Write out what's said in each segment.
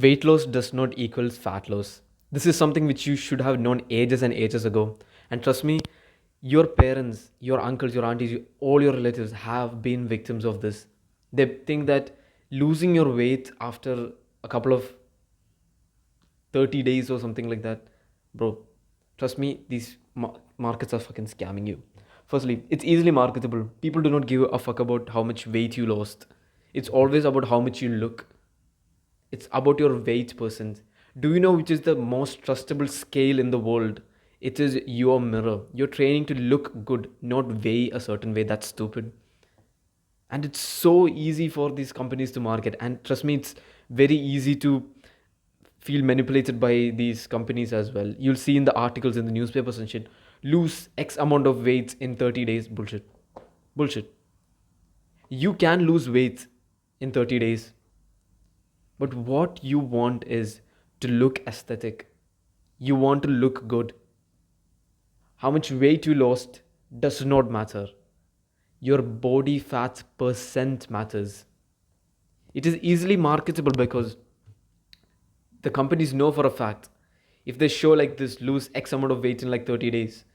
Weight loss does not equals fat loss. This is something which you should have known ages and ages ago. And trust me, your parents, your uncles, your aunties, all your relatives have been victims of this. They think that losing your weight after a couple of 30 days or something like that, bro, trust me, these markets are fucking scamming you. Firstly, it's easily marketable. People do not give a fuck about how much weight you lost. It's always about how much you look. It's about your weight percent. Do you know which is the most trustable scale in the world? It is your mirror. You're training to look good, not weigh a certain way. That's stupid. And it's so easy for these companies to market. And trust me, it's very easy to feel manipulated by these companies as well. You'll see in the articles in the newspapers and shit, lose X amount of weight in 30 days. Bullshit. Bullshit. You can lose weight in 30 days. But what you want is to look aesthetic. You want to look good. How much weight you lost does not matter. Your body fat percent matters. It is easily marketable because the companies know for a fact if they show like this lose X amount of weight in like 30 days,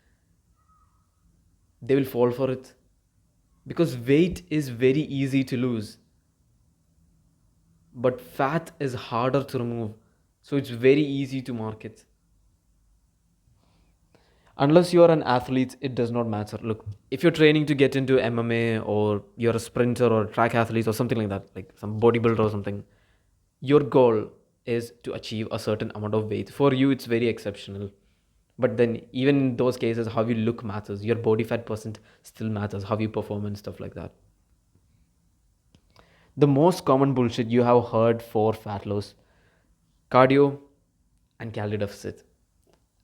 they will fall for it. Because weight is very easy to lose, but fat is harder to remove. So it's very easy to market. Unless you are an athlete, it does not matter. Look, if you're training to get into MMA or you're a sprinter or a track athlete or something like that, like some bodybuilder or something, your goal is to achieve a certain amount of weight. For you, it's very exceptional. But then, even in those cases, how you look matters. Your body fat percent still matters, how you perform and stuff like that. The most common bullshit you have heard for fat loss: cardio and calorie deficit.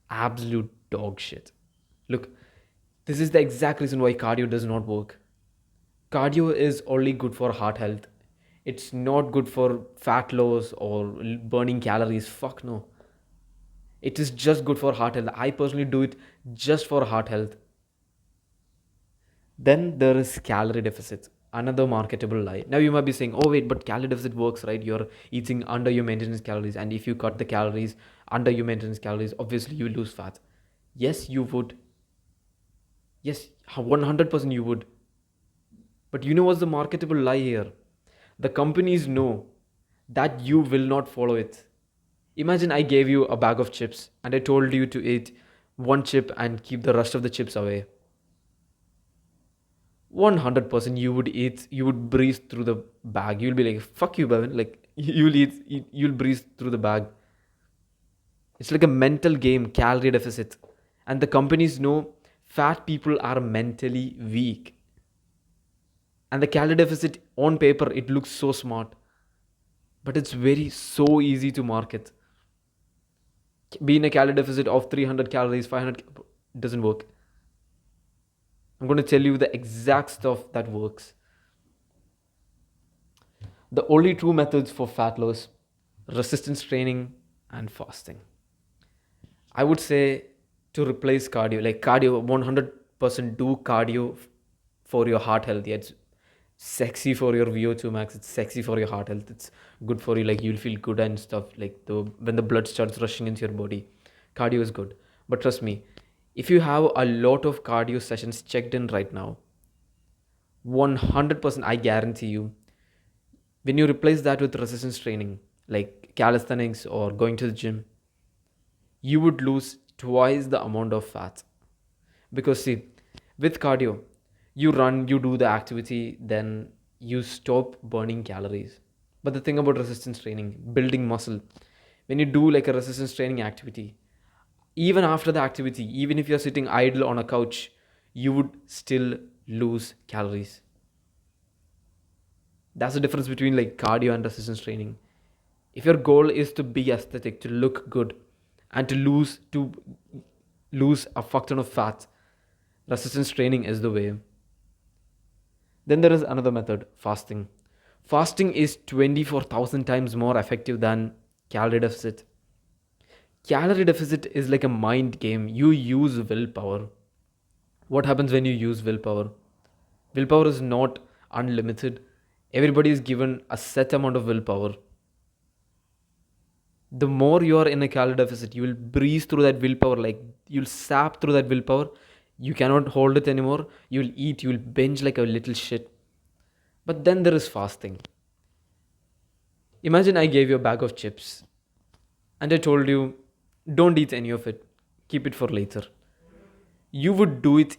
Absolute dog shit. Look, this is the exact reason why cardio does not work. Cardio is only good for heart health. It's not good for fat loss or burning calories. Fuck no. It is just good for heart health. I personally do it just for heart health. Then there is calorie deficit, another marketable lie. Now you might be saying, oh wait, but calorie deficit works, right? You're eating under your maintenance calories, and if you cut the calories under your maintenance calories, obviously you lose fat. Yes, you would. Yes, 100% you would. But you know what's the marketable lie here? The companies know that you will not follow it. Imagine I gave you a bag of chips and I told you to eat one chip and keep the rest of the chips away. 100% you would eat, you would breeze through the bag. You'll be like, fuck you, Bhavin. Like, you'll breeze through the bag. It's like a mental game, calorie deficit. And the companies know fat people are mentally weak. And the calorie deficit on paper, it looks so smart. But it's so easy to market. Being a calorie deficit of 300 calories, 500, doesn't work. I'm going to tell you the exact stuff that works. The only true methods for fat loss: resistance training and fasting. I would say to replace cardio, like cardio, 100% do cardio for your heart health. Yeah, it's sexy for your VO2 max. It's sexy for your heart health. It's good for you. Like you'll feel good and stuff. Like when the blood starts rushing into your body, cardio is good. But trust me, if you have a lot of cardio sessions checked in right now, 100% I guarantee you, when you replace that with resistance training, like calisthenics or going to the gym, you would lose twice the amount of fat. Because see, with cardio, you run, you do the activity, then you stop burning calories. But the thing about resistance training, building muscle, when you do like a resistance training activity, even after the activity, even if you're sitting idle on a couch, you would still lose calories. That's the difference between like cardio and resistance training. If your goal is to be aesthetic, to look good, and to lose a fuck ton of fat, resistance training is the way. Then there is another method: fasting. Fasting is 24,000 times more effective than calorie deficit. Calorie deficit is like a mind game. You use willpower. What happens when you use willpower? Willpower is not unlimited. Everybody is given a set amount of willpower. The more you are in a calorie deficit, you will breeze through that willpower, like you'll sap through that willpower. You cannot hold it anymore. You'll eat, you'll binge like a little shit. But then there is fasting. Imagine I gave you a bag of chips and I told you, don't eat any of it, keep it for later. You would do it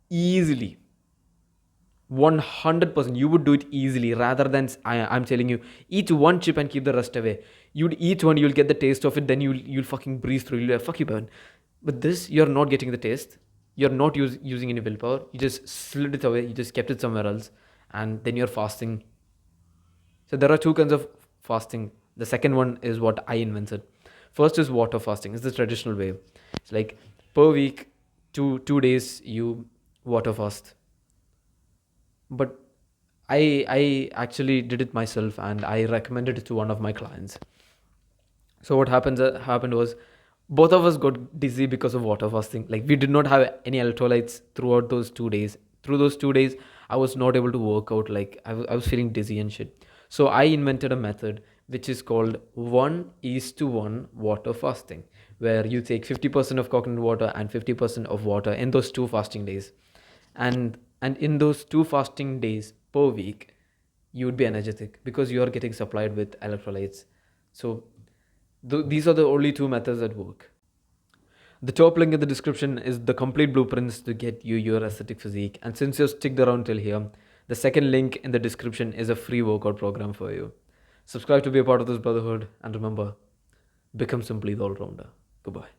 easily. 100% you would do it easily, rather than I'm telling you, eat one chip and keep the rest away. You'd eat one, you'll get the taste of it, then you'll fucking breeze through, you'll fuck you burn. But this, you're not getting the taste, you're not using any willpower, you just slid it away, you just kept it somewhere else, and then you're fasting. So there are two kinds of fasting. The second one is what I invented. First is water fasting. It's the traditional way. It's like per week, 2 days you water fast. But I actually did it myself and I recommended it to one of my clients. So what happened was both of us got dizzy because of water fasting. Like we did not have any electrolytes throughout those 2 days. Through those 2 days, I was not able to work out. Like I was feeling dizzy and shit. So I invented a method which is called 1:1 water fasting, where you take 50% of coconut water and 50% of water in those two fasting days. And in those two fasting days per week, you would be energetic because you are getting supplied with electrolytes. So these are the only two methods that work. The top link in the description is the complete blueprints to get you your aesthetic physique. And since you've sticked around till here, the second link in the description is a free workout program for you. Subscribe to be a part of this brotherhood, and remember, become simply the all-rounder. Goodbye.